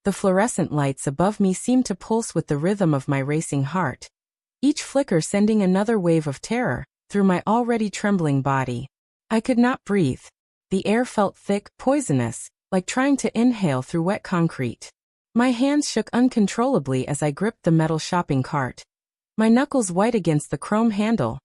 The fluorescent lights above me seemed to pulse with the rhythm of my racing heart, each flicker sending another wave of terror through my already trembling body. I could not breathe. The air felt thick, poisonous, like trying to inhale through wet concrete. My hands shook uncontrollably as I gripped the metal shopping cart, my knuckles white against the chrome handle,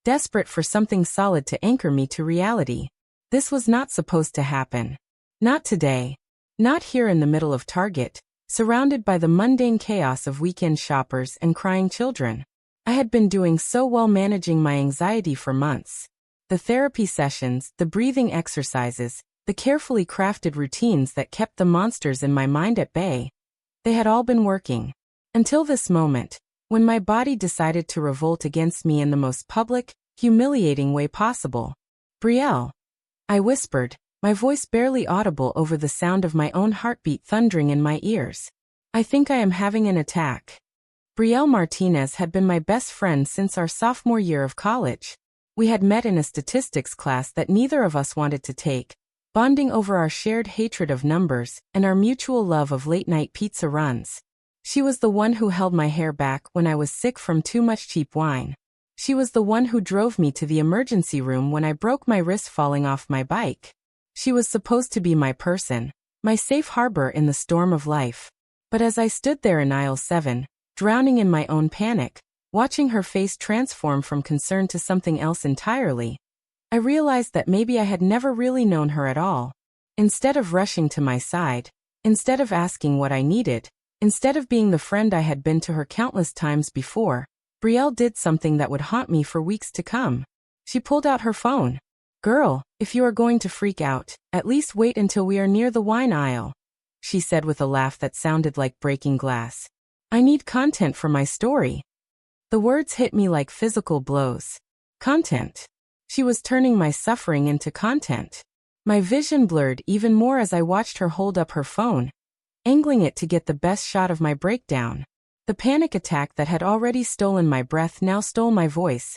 desperate for something solid to anchor me to reality. This was not supposed to happen. Not today. Not here in the middle of Target, surrounded by the mundane chaos of weekend shoppers and crying children. I had been doing so well managing my anxiety for months. The therapy sessions, the breathing exercises, the carefully crafted routines that kept the monsters in my mind at bay. They had all been working. Until this moment, when my body decided to revolt against me in the most public, humiliating way possible. Brielle, I whispered, my voice barely audible over the sound of my own heartbeat thundering in my ears. I think I am having an attack. Brielle Martinez had been my best friend since our sophomore year of college. We had met in a statistics class that neither of us wanted to take, bonding over our shared hatred of numbers and our mutual love of late-night pizza runs. She was the one who held my hair back when I was sick from too much cheap wine. She was the one who drove me to the emergency room when I broke my wrist falling off my bike. She was supposed to be my person, my safe harbor in the storm of life. But as I stood there in aisle 7, drowning in my own panic, watching her face transform from concern to something else entirely, I realized that maybe I had never really known her at all. Instead of rushing to my side, instead of asking what I needed, instead of being the friend I had been to her countless times before, Brielle did something that would haunt me for weeks to come. She pulled out her phone. "Girl, if you are going to freak out, at least wait until we are near the wine aisle," she said with a laugh that sounded like breaking glass. "I need content for my story." The words hit me like physical blows. Content. She was turning my suffering into content. My vision blurred even more as I watched her hold up her phone, angling it to get the best shot of my breakdown. The panic attack that had already stolen my breath now stole my voice,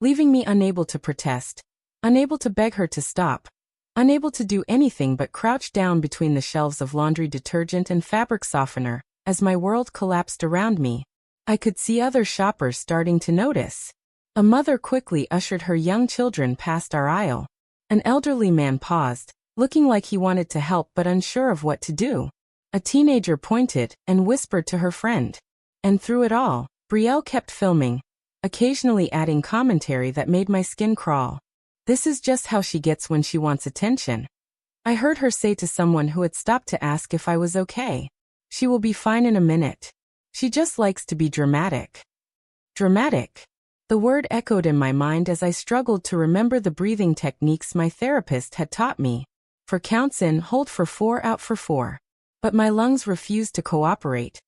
leaving me unable to protest, unable to beg her to stop, unable to do anything but crouch down between the shelves of laundry detergent and fabric softener. As my world collapsed around me, I could see other shoppers starting to notice. A mother quickly ushered her young children past our aisle. An elderly man paused, looking like he wanted to help but unsure of what to do. A teenager pointed and whispered to her friend. And through it all, Brielle kept filming, occasionally adding commentary that made my skin crawl. "This is just how she gets when she wants attention," I heard her say to someone who had stopped to ask if I was okay. "She will be fine in a minute. She just likes to be dramatic." Dramatic. The word echoed in my mind as I struggled to remember the breathing techniques my therapist had taught me. For counts in, hold for 4, out for 4. But my lungs refused to cooperate,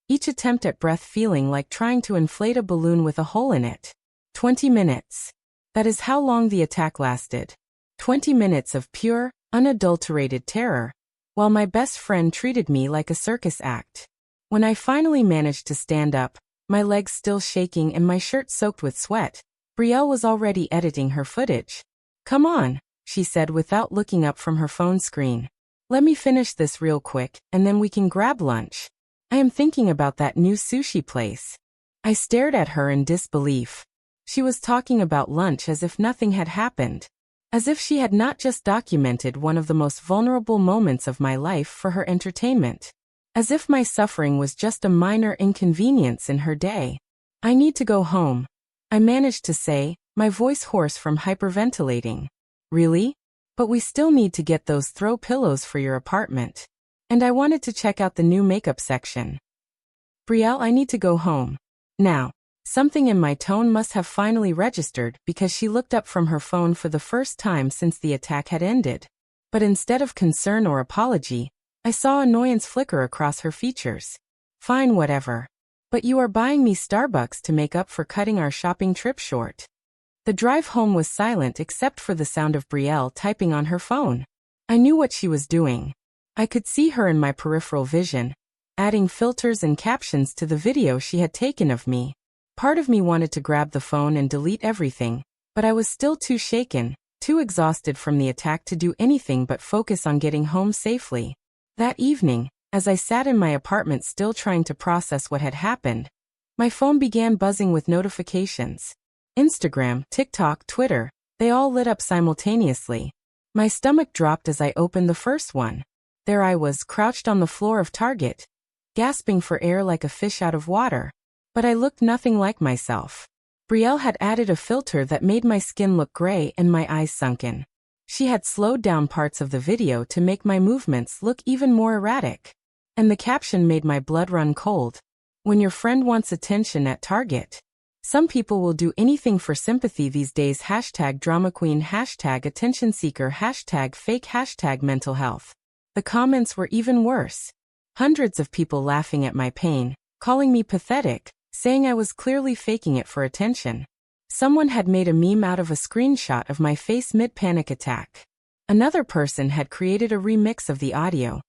each attempt at breath feeling like trying to inflate a balloon with a hole in it. 20 minutes. That is how long the attack lasted. 20 minutes of pure, unadulterated terror, while my best friend treated me like a circus act. When I finally managed to stand up, my legs still shaking and my shirt soaked with sweat, Brielle was already editing her footage. "Come on," she said without looking up from her phone screen. "Let me finish this real quick, and then we can grab lunch. I am thinking about that new sushi place." I stared at her in disbelief. She was talking about lunch as if nothing had happened. As if she had not just documented one of the most vulnerable moments of my life for her entertainment. As if my suffering was just a minor inconvenience in her day. "I need to go home," I managed to say, my voice hoarse from hyperventilating. "Really? But we still need to get those throw pillows for your apartment. And I wanted to check out the new makeup section." "Brielle, I need to go home. Now." Something in my tone must have finally registered because she looked up from her phone for the first time since the attack had ended. But instead of concern or apology, I saw annoyance flicker across her features. "Fine, whatever. But you are buying me Starbucks to make up for cutting our shopping trip short." The drive home was silent except for the sound of Brielle typing on her phone. I knew what she was doing. I could see her in my peripheral vision, adding filters and captions to the video she had taken of me. Part of me wanted to grab the phone and delete everything, but I was still too shaken, too exhausted from the attack to do anything but focus on getting home safely. That evening, As I sat in my apartment still trying to process what had happened, my phone began buzzing with notifications. Instagram, TikTok, Twitter, they all lit up simultaneously. My stomach dropped as I opened the first one. There I was, crouched on the floor of Target, gasping for air like a fish out of water. But I looked nothing like myself. Brielle had added a filter that made my skin look gray and my eyes sunken. She had slowed down parts of the video to make my movements look even more erratic. And the caption made my blood run cold. When your friend wants attention at Target. Some people will do anything for sympathy these days. #drama queen, #attention seeker, #fake, #mental health. The comments were even worse. Hundreds of people laughing at my pain, calling me pathetic, saying I was clearly faking it for attention. Someone had made a meme out of a screenshot of my face mid-panic attack. Another person had created a remix of the audio,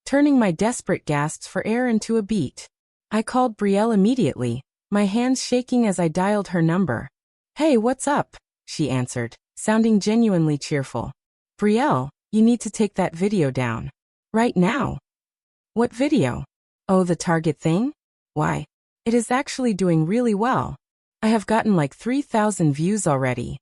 turning my desperate gasps for air into a beat. I called Brielle immediately, my hands shaking as I dialed her number. "Hey, what's up?" she answered, sounding genuinely cheerful. "Brielle, you need to take that video down. Right now." "What video?" "Oh, the Target thing? Why? It is actually doing really well. I have gotten like 3,000 views already."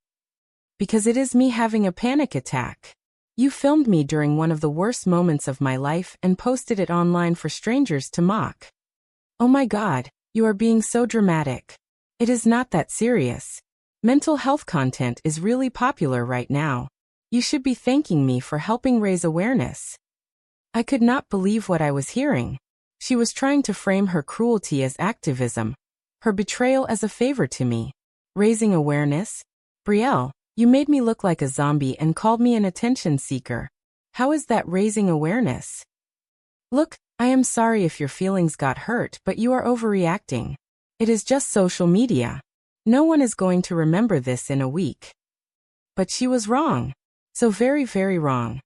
"Because it is me having a panic attack. You filmed me during one of the worst moments of my life and posted it online for strangers to mock." "Oh my God, you are being so dramatic. It is not that serious. Mental health content is really popular right now. You should be thanking me for helping raise awareness." I could not believe what I was hearing. She was trying to frame her cruelty as activism, her betrayal as a favor to me. Raising awareness? Brielle, you made me look like a zombie and called me an attention seeker. How is that raising awareness? Look, I am sorry if your feelings got hurt, but you are overreacting. It is just social media. No one is going to remember this in a week. But she was wrong. So very, very wrong.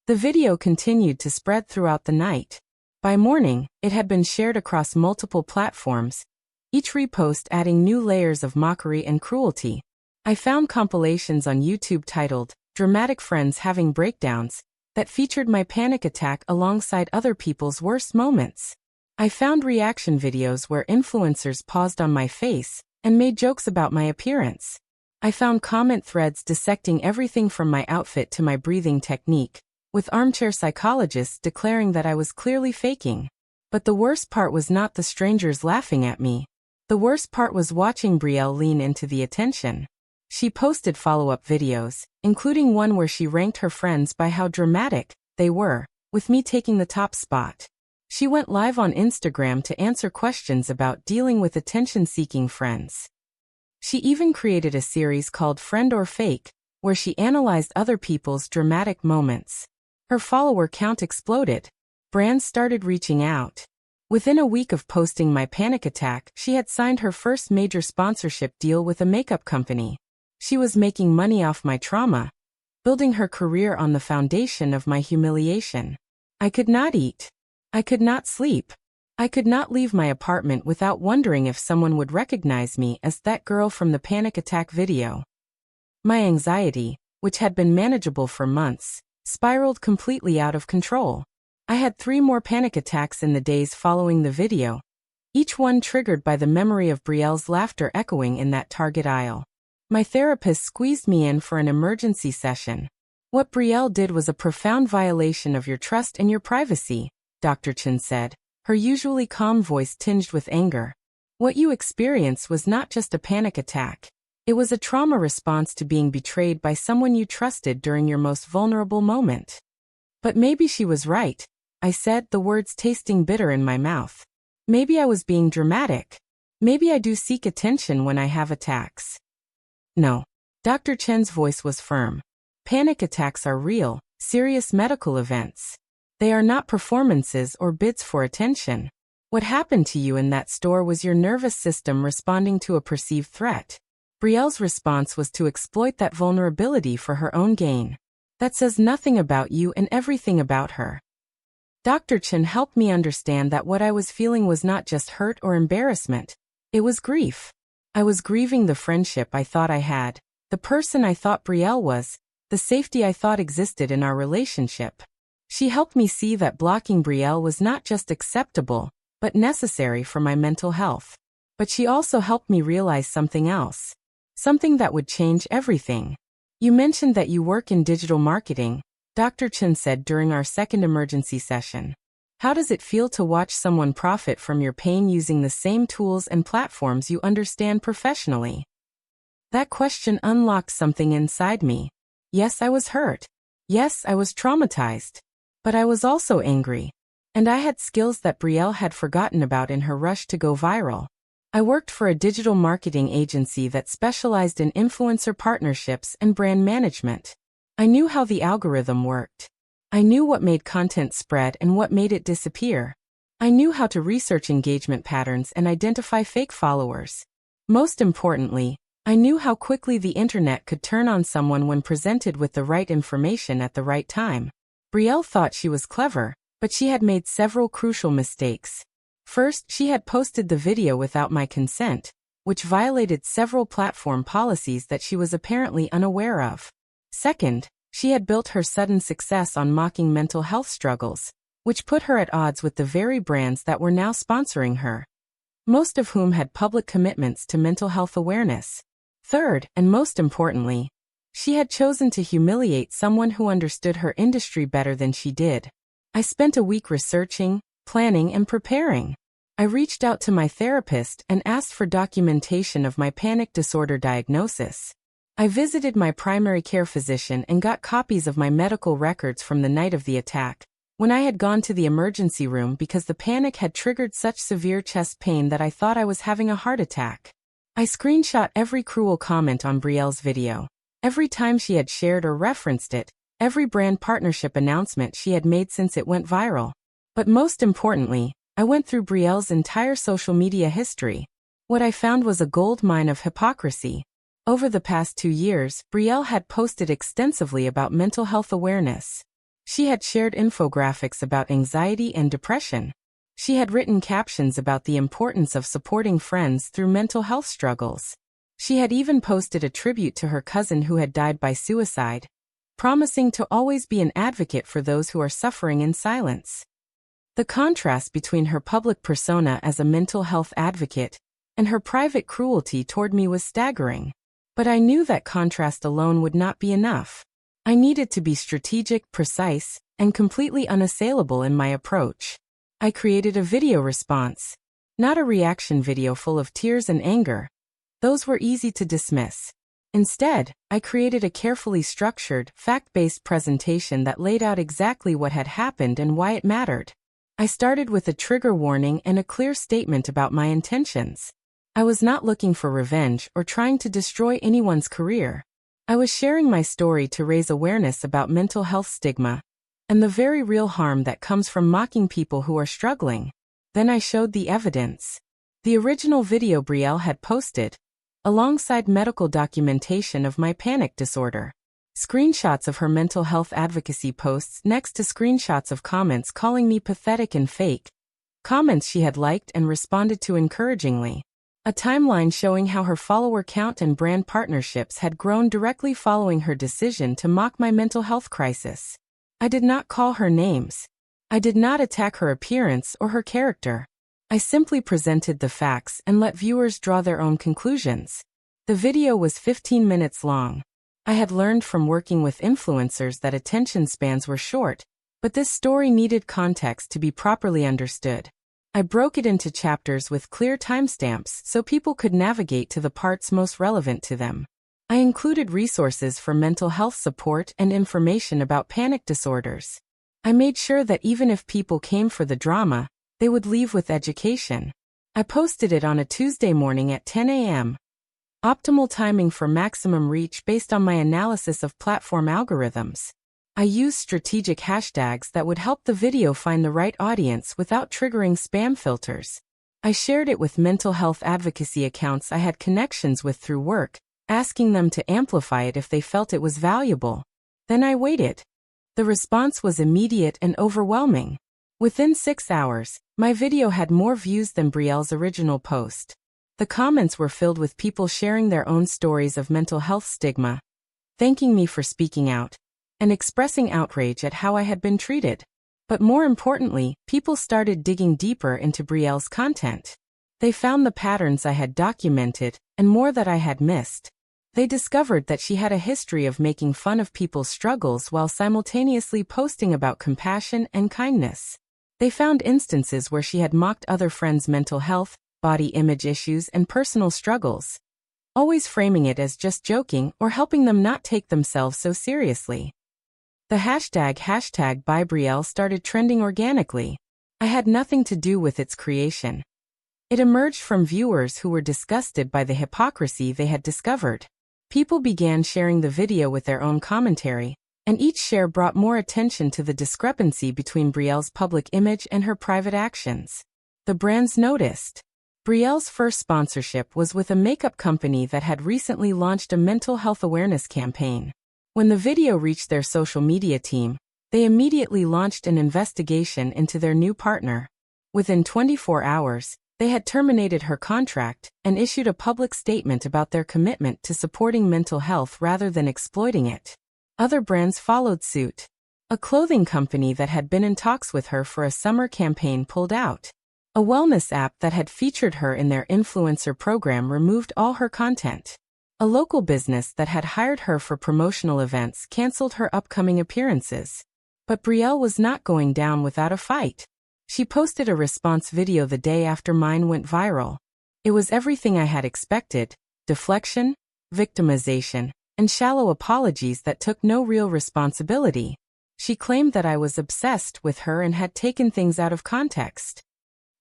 The video continued to spread throughout the night. By morning, it had been shared across multiple platforms, each repost adding new layers of mockery and cruelty. I found compilations on YouTube titled, "Dramatic Friends Having Breakdowns," that featured my panic attack alongside other people's worst moments. I found reaction videos where influencers paused on my face and made jokes about my appearance. I found comment threads dissecting everything from my outfit to my breathing technique, with armchair psychologists declaring that I was clearly faking. But the worst part was not the strangers laughing at me. The worst part was watching Brielle lean into the attention. She posted follow-up videos, including one where she ranked her friends by how dramatic they were, with me taking the top spot. She went live on Instagram to answer questions about dealing with attention-seeking friends. She even created a series called Friend or Fake, where she analyzed other people's dramatic moments. Her follower count exploded. Brands started reaching out. Within a week of posting my panic attack, she had signed her first major sponsorship deal with a makeup company. She was making money off my trauma, building her career on the foundation of my humiliation. I could not eat. I could not sleep. I could not leave my apartment without wondering if someone would recognize me as that girl from the panic attack video. My anxiety, which had been manageable for months, spiraled completely out of control. I had 3 more panic attacks in the days following the video, each one triggered by the memory of Brielle's laughter echoing in that Target aisle. My therapist squeezed me in for an emergency session. "What Brielle did was a profound violation of your trust and your privacy," Dr. Chen said, her usually calm voice tinged with anger. "What you experienced was not just a panic attack. It was a trauma response to being betrayed by someone you trusted during your most vulnerable moment." But maybe she was right, I said, the words tasting bitter in my mouth. Maybe I was being dramatic. Maybe I do seek attention when I have attacks. No. Dr. Chen's voice was firm. Panic attacks are real, serious medical events. They are not performances or bids for attention. What happened to you in that store was your nervous system responding to a perceived threat. Brielle's response was to exploit that vulnerability for her own gain. That says nothing about you and everything about her. Dr. Chen helped me understand that what I was feeling was not just hurt or embarrassment. It was grief. I was grieving the friendship I thought I had, the person I thought Brielle was, the safety I thought existed in our relationship. She helped me see that blocking Brielle was not just acceptable, but necessary for my mental health. But she also helped me realize something else. Something that would change everything. You mentioned that you work in digital marketing, Dr. Chen said during our second emergency session. How does it feel to watch someone profit from your pain using the same tools and platforms you understand professionally? That question unlocked something inside me. Yes, I was hurt. Yes, I was traumatized. But I was also angry. And I had skills that Brielle had forgotten about in her rush to go viral. I worked for a digital marketing agency that specialized in influencer partnerships and brand management. I knew how the algorithm worked. I knew what made content spread and what made it disappear. I knew how to research engagement patterns and identify fake followers. Most importantly, I knew how quickly the internet could turn on someone when presented with the right information at the right time. Brielle thought she was clever, but she had made several crucial mistakes. First, she had posted the video without my consent, which violated several platform policies that she was apparently unaware of. Second, she had built her sudden success on mocking mental health struggles, which put her at odds with the very brands that were now sponsoring her, most of whom had public commitments to mental health awareness. Third, and most importantly, she had chosen to humiliate someone who understood her industry better than she did. I spent a week researching, planning, and preparing. I reached out to my therapist and asked for documentation of my panic disorder diagnosis. I visited my primary care physician and got copies of my medical records from the night of the attack, when I had gone to the emergency room because the panic had triggered such severe chest pain that I thought I was having a heart attack. I screenshot every cruel comment on Brielle's video, every time she had shared or referenced it, every brand partnership announcement she had made since it went viral. But most importantly, I went through Brielle's entire social media history. What I found was a gold mine of hypocrisy. Over the past 2 years, Brielle had posted extensively about mental health awareness. She had shared infographics about anxiety and depression. She had written captions about the importance of supporting friends through mental health struggles. She had even posted a tribute to her cousin who had died by suicide, promising to always be an advocate for those who are suffering in silence. The contrast between her public persona as a mental health advocate and her private cruelty toward me was staggering. But I knew that contrast alone would not be enough. I needed to be strategic, precise, and completely unassailable in my approach. I created a video response, not a reaction video full of tears and anger. Those were easy to dismiss. Instead, I created a carefully structured, fact-based presentation that laid out exactly what had happened and why it mattered. I started with a trigger warning and a clear statement about my intentions. I was not looking for revenge or trying to destroy anyone's career. I was sharing my story to raise awareness about mental health stigma and the very real harm that comes from mocking people who are struggling. Then I showed the evidence. The original video Brielle had posted, alongside medical documentation of my panic disorder. Screenshots of her mental health advocacy posts next to screenshots of comments calling me pathetic and fake. Comments she had liked and responded to encouragingly. A timeline showing how her follower count and brand partnerships had grown directly following her decision to mock my mental health crisis. I did not call her names. I did not attack her appearance or her character. I simply presented the facts and let viewers draw their own conclusions. The video was 15 minutes long. I had learned from working with influencers that attention spans were short, but this story needed context to be properly understood. I broke it into chapters with clear timestamps so people could navigate to the parts most relevant to them. I included resources for mental health support and information about panic disorders. I made sure that even if people came for the drama, they would leave with education. I posted it on a Tuesday morning at 10 a.m. Optimal timing for maximum reach based on my analysis of platform algorithms. I used strategic hashtags that would help the video find the right audience without triggering spam filters. I shared it with mental health advocacy accounts I had connections with through work, asking them to amplify it if they felt it was valuable. Then I waited. The response was immediate and overwhelming. Within 6 hours, my video had more views than Brielle's original post. The comments were filled with people sharing their own stories of mental health stigma, thanking me for speaking out, and expressing outrage at how I had been treated. But more importantly, people started digging deeper into Brielle's content. They found the patterns I had documented, and more that I had missed. They discovered that she had a history of making fun of people's struggles while simultaneously posting about compassion and kindness. They found instances where she had mocked other friends' mental health, body image issues, and personal struggles, always framing it as just joking or helping them not take themselves so seriously. The hashtag by Brielle started trending organically. I had nothing to do with its creation. It emerged from viewers who were disgusted by the hypocrisy they had discovered. People began sharing the video with their own commentary, and each share brought more attention to the discrepancy between Brielle's public image and her private actions. The brands noticed. Brielle's first sponsorship was with a makeup company that had recently launched a mental health awareness campaign. When the video reached their social media team, they immediately launched an investigation into their new partner. Within 24 hours, they had terminated her contract and issued a public statement about their commitment to supporting mental health rather than exploiting it. Other brands followed suit. A clothing company that had been in talks with her for a summer campaign pulled out. A wellness app that had featured her in their influencer program removed all her content. A local business that had hired her for promotional events canceled her upcoming appearances. But Brielle was not going down without a fight. She posted a response video the day after mine went viral. It was everything I had expected: deflection, victimization, and shallow apologies that took no real responsibility. She claimed that I was obsessed with her and had taken things out of context.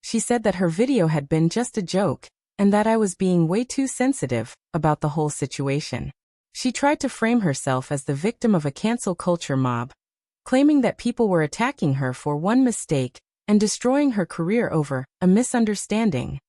She said that her video had been just a joke, and that I was being way too sensitive about the whole situation. She tried to frame herself as the victim of a cancel culture mob, claiming that people were attacking her for one mistake and destroying her career over a misunderstanding.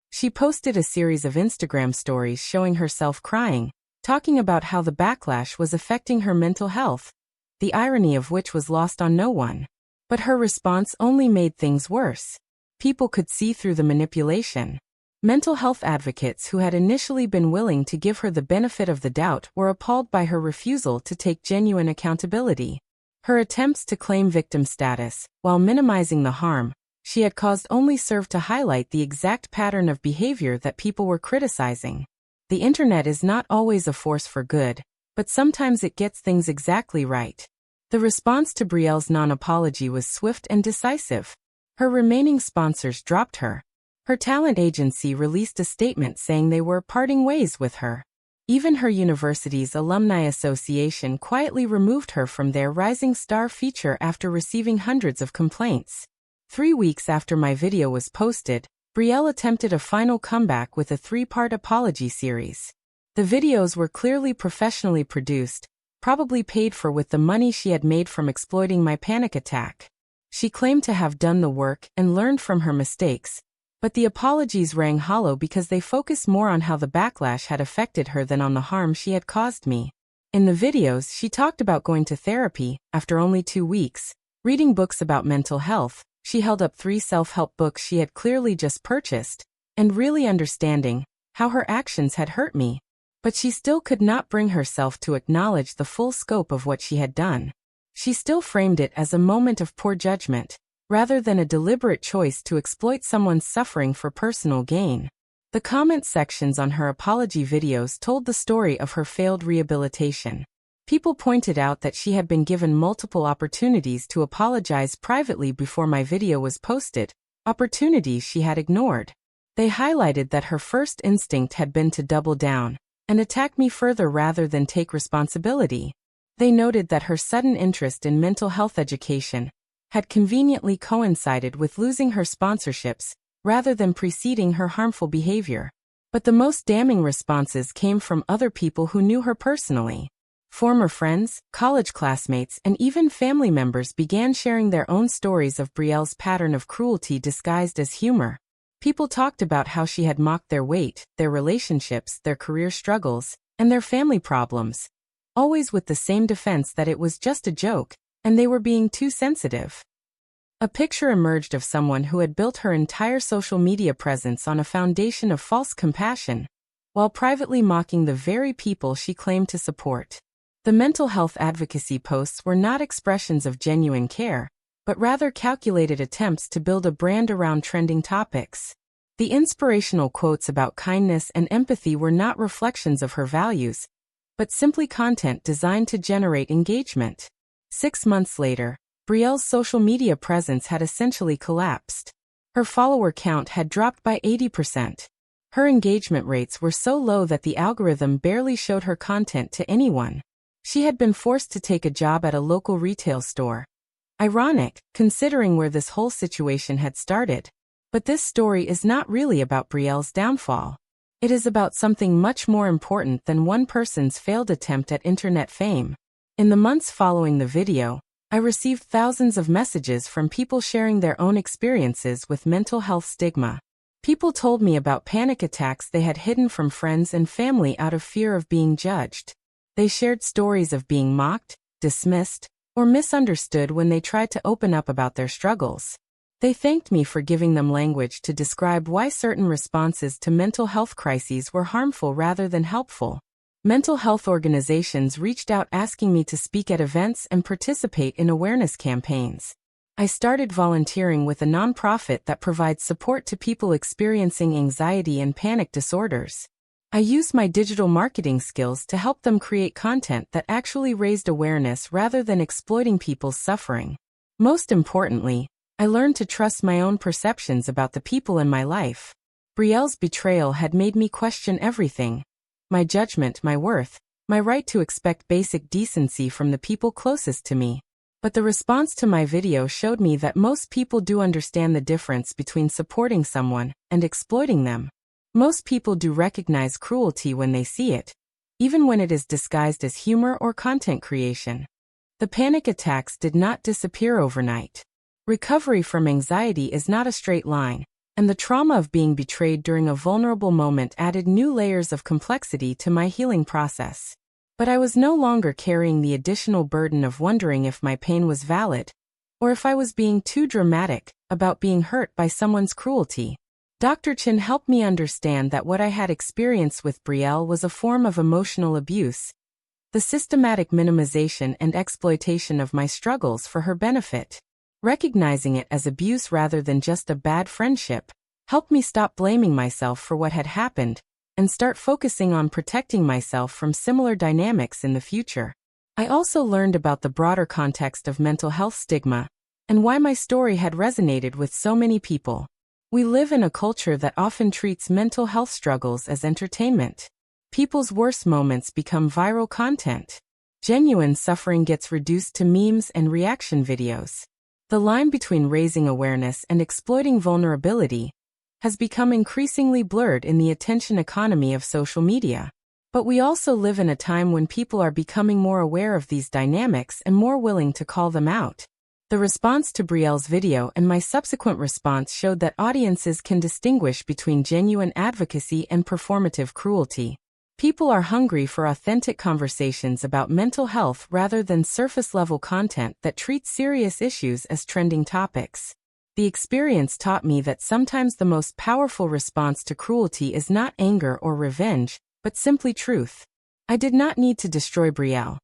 She posted a series of Instagram stories showing herself crying, talking about how the backlash was affecting her mental health, the irony of which was lost on no one. But her response only made things worse. People could see through the manipulation. Mental health advocates who had initially been willing to give her the benefit of the doubt were appalled by her refusal to take genuine accountability. Her attempts to claim victim status, while minimizing the harm she had caused, only served to highlight the exact pattern of behavior that people were criticizing. The internet is not always a force for good, but sometimes it gets things exactly right. The response to Brielle's non-apology was swift and decisive. Her remaining sponsors dropped her. Her talent agency released a statement saying they were parting ways with her. Even her university's Alumni Association quietly removed her from their Rising Star feature after receiving hundreds of complaints. 3 weeks after my video was posted, Brielle attempted a final comeback with a 3-part apology series. The videos were clearly professionally produced, probably paid for with the money she had made from exploiting my panic attack. She claimed to have done the work and learned from her mistakes, but the apologies rang hollow because they focused more on how the backlash had affected her than on the harm she had caused me. In the videos, she talked about going to therapy after only 2 weeks, reading books about mental health. She held up 3 self-help books she had clearly just purchased, and really understanding how her actions had hurt me. But she still could not bring herself to acknowledge the full scope of what she had done. She still framed it as a moment of poor judgment, rather than a deliberate choice to exploit someone's suffering for personal gain. The comment sections on her apology videos told the story of her failed rehabilitation. People pointed out that she had been given multiple opportunities to apologize privately before my video was posted, opportunities she had ignored. They highlighted that her first instinct had been to double down and attack me further rather than take responsibility. They noted that her sudden interest in mental health education had conveniently coincided with losing her sponsorships, rather than preceding her harmful behavior. But the most damning responses came from other people who knew her personally. Former friends, college classmates, and even family members began sharing their own stories of Brielle's pattern of cruelty disguised as humor. People talked about how she had mocked their weight, their relationships, their career struggles, and their family problems, always with the same defense that it was just a joke, and they were being too sensitive. A picture emerged of someone who had built her entire social media presence on a foundation of false compassion, while privately mocking the very people she claimed to support. The mental health advocacy posts were not expressions of genuine care, but rather calculated attempts to build a brand around trending topics. The inspirational quotes about kindness and empathy were not reflections of her values, but simply content designed to generate engagement. 6 months later, Brielle's social media presence had essentially collapsed. Her follower count had dropped by 80%. Her engagement rates were so low that the algorithm barely showed her content to anyone. She had been forced to take a job at a local retail store. Ironic, considering where this whole situation had started. But this story is not really about Brielle's downfall. It is about something much more important than one person's failed attempt at internet fame. In the months following the video, I received thousands of messages from people sharing their own experiences with mental health stigma. People told me about panic attacks they had hidden from friends and family out of fear of being judged. They shared stories of being mocked, dismissed, or misunderstood when they tried to open up about their struggles. They thanked me for giving them language to describe why certain responses to mental health crises were harmful rather than helpful. Mental health organizations reached out asking me to speak at events and participate in awareness campaigns. I started volunteering with a nonprofit that provides support to people experiencing anxiety and panic disorders. I used my digital marketing skills to help them create content that actually raised awareness rather than exploiting people's suffering. Most importantly, I learned to trust my own perceptions about the people in my life. Brielle's betrayal had made me question everything. My judgment, my worth, my right to expect basic decency from the people closest to me. But the response to my video showed me that most people do understand the difference between supporting someone and exploiting them. Most people do recognize cruelty when they see it, even when it is disguised as humor or content creation. The panic attacks did not disappear overnight. Recovery from anxiety is not a straight line, and the trauma of being betrayed during a vulnerable moment added new layers of complexity to my healing process. But I was no longer carrying the additional burden of wondering if my pain was valid, or if I was being too dramatic about being hurt by someone's cruelty. Dr. Chin helped me understand that what I had experienced with Brielle was a form of emotional abuse, the systematic minimization and exploitation of my struggles for her benefit. Recognizing it as abuse rather than just a bad friendship helped me stop blaming myself for what had happened and start focusing on protecting myself from similar dynamics in the future. I also learned about the broader context of mental health stigma and why my story had resonated with so many people. We live in a culture that often treats mental health struggles as entertainment. People's worst moments become viral content. Genuine suffering gets reduced to memes and reaction videos. The line between raising awareness and exploiting vulnerability has become increasingly blurred in the attention economy of social media. But we also live in a time when people are becoming more aware of these dynamics and more willing to call them out. The response to Brielle's video and my subsequent response showed that audiences can distinguish between genuine advocacy and performative cruelty. People are hungry for authentic conversations about mental health rather than surface-level content that treats serious issues as trending topics. The experience taught me that sometimes the most powerful response to cruelty is not anger or revenge, but simply truth. I did not need to destroy Brielle.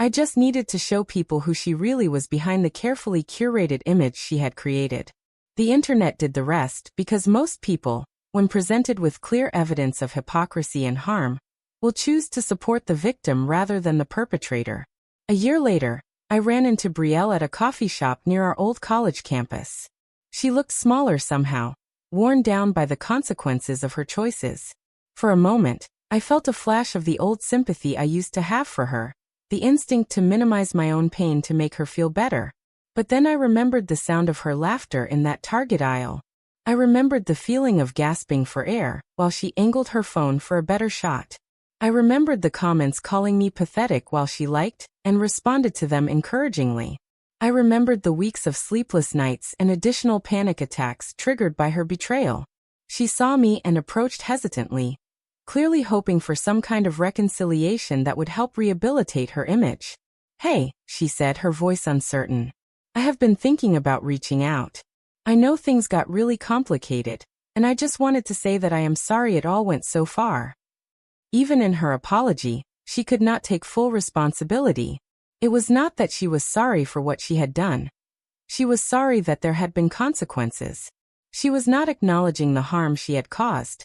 I just needed to show people who she really was behind the carefully curated image she had created. The internet did the rest because most people, when presented with clear evidence of hypocrisy and harm, will choose to support the victim rather than the perpetrator. A year later, I ran into Brielle at a coffee shop near our old college campus. She looked smaller somehow, worn down by the consequences of her choices. For a moment, I felt a flash of the old sympathy I used to have for her, the instinct to minimize my own pain to make her feel better. But then I remembered the sound of her laughter in that Target aisle. I remembered the feeling of gasping for air while she angled her phone for a better shot. I remembered the comments calling me pathetic while she liked and responded to them encouragingly. I remembered the weeks of sleepless nights and additional panic attacks triggered by her betrayal. She saw me and approached hesitantly, clearly hoping for some kind of reconciliation that would help rehabilitate her image. "Hey," she said, her voice uncertain. "I have been thinking about reaching out. I know things got really complicated, and I just wanted to say that I am sorry it all went so far." Even in her apology, She could not take full responsibility. It was not that she was sorry for what she had done. She was sorry that there had been consequences. She was not acknowledging the harm she had caused.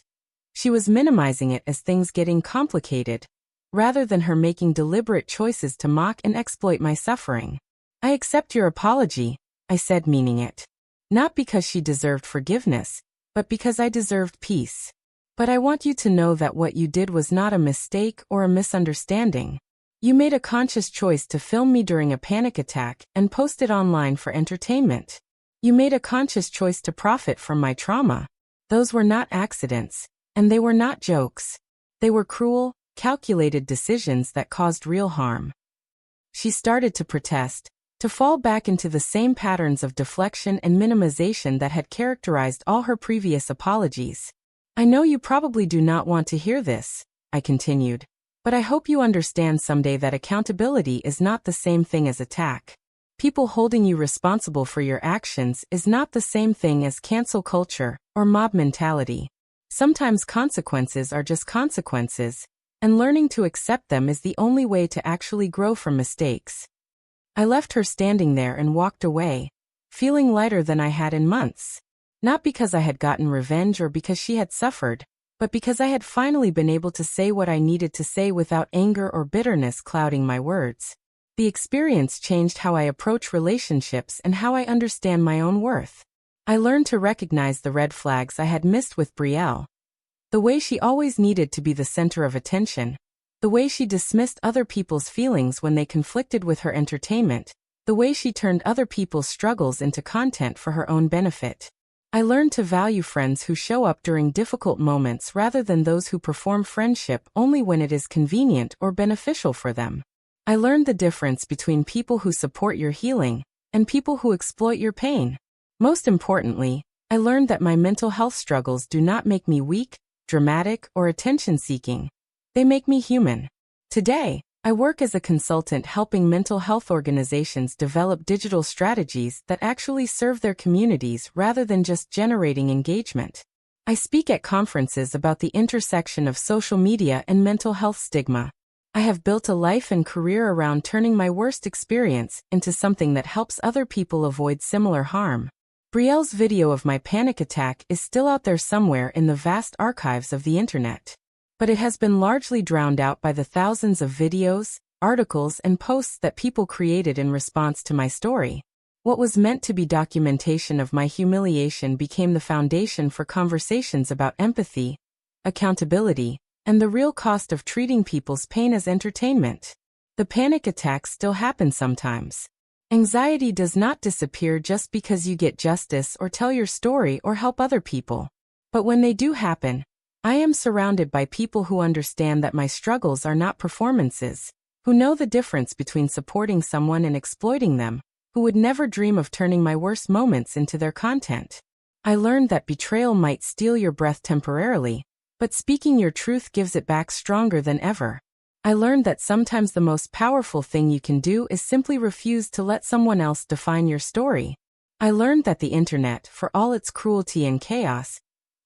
She was minimizing it as things getting complicated, rather than her making deliberate choices to mock and exploit my suffering. I accept your apology, I said, meaning it. Not because she deserved forgiveness, but because I deserved peace. But I want you to know that what you did was not a mistake or a misunderstanding. You made a conscious choice to film me during a panic attack and post it online for entertainment. You made a conscious choice to profit from my trauma. Those were not accidents, and they were not jokes. They were cruel, calculated decisions that caused real harm. She started to protest, to fall back into the same patterns of deflection and minimization that had characterized all her previous apologies. I know you probably do not want to hear this, I continued, but I hope you understand someday that accountability is not the same thing as attack. People holding you responsible for your actions is not the same thing as cancel culture or mob mentality. Sometimes consequences are just consequences, and learning to accept them is the only way to actually grow from mistakes. I left her standing there and walked away, feeling lighter than I had in months. Not because I had gotten revenge or because she had suffered, but because I had finally been able to say what I needed to say without anger or bitterness clouding my words. The experience changed how I approach relationships and how I understand my own worth. I learned to recognize the red flags I had missed with Brielle. The way she always needed to be the center of attention. The way she dismissed other people's feelings when they conflicted with her entertainment. The way she turned other people's struggles into content for her own benefit. I learned to value friends who show up during difficult moments rather than those who perform friendship only when it is convenient or beneficial for them. I learned the difference between people who support your healing and people who exploit your pain. Most importantly, I learned that my mental health struggles do not make me weak, dramatic, or attention-seeking. They make me human. Today, I work as a consultant helping mental health organizations develop digital strategies that actually serve their communities rather than just generating engagement. I speak at conferences about the intersection of social media and mental health stigma. I have built a life and career around turning my worst experience into something that helps other people avoid similar harm. Brielle's video of my panic attack is still out there somewhere in the vast archives of the internet. But it has been largely drowned out by the thousands of videos, articles, and posts that people created in response to my story. What was meant to be documentation of my humiliation became the foundation for conversations about empathy, accountability, and the real cost of treating people's pain as entertainment. The panic attacks still happen sometimes. Anxiety does not disappear just because you get justice or tell your story or help other people. But when they do happen, I am surrounded by people who understand that my struggles are not performances, who know the difference between supporting someone and exploiting them, who would never dream of turning my worst moments into their content. I learned that betrayal might steal your breath temporarily, but speaking your truth gives it back stronger than ever. I learned that sometimes the most powerful thing you can do is simply refuse to let someone else define your story. I learned that the internet, for all its cruelty and chaos,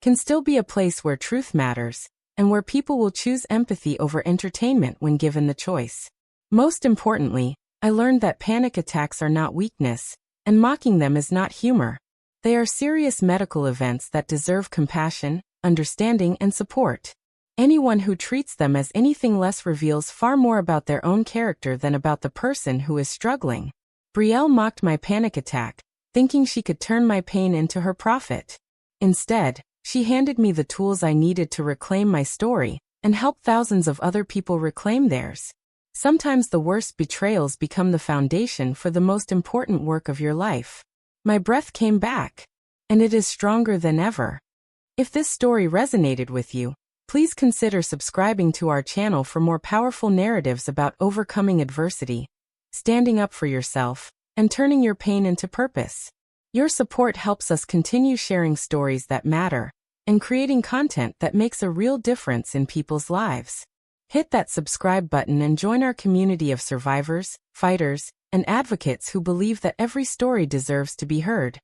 can still be a place where truth matters, and where people will choose empathy over entertainment when given the choice. Most importantly, I learned that panic attacks are not weakness, and mocking them is not humor. They are serious medical events that deserve compassion, understanding, and support. Anyone who treats them as anything less reveals far more about their own character than about the person who is struggling. Brielle mocked my panic attack, thinking she could turn my pain into her profit. Instead, she handed me the tools I needed to reclaim my story and help thousands of other people reclaim theirs. Sometimes the worst betrayals become the foundation for the most important work of your life. My breath came back, and it is stronger than ever. If this story resonated with you, please consider subscribing to our channel for more powerful narratives about overcoming adversity, standing up for yourself, and turning your pain into purpose. Your support helps us continue sharing stories that matter and creating content that makes a real difference in people's lives. Hit that subscribe button and join our community of survivors, fighters, and advocates who believe that every story deserves to be heard.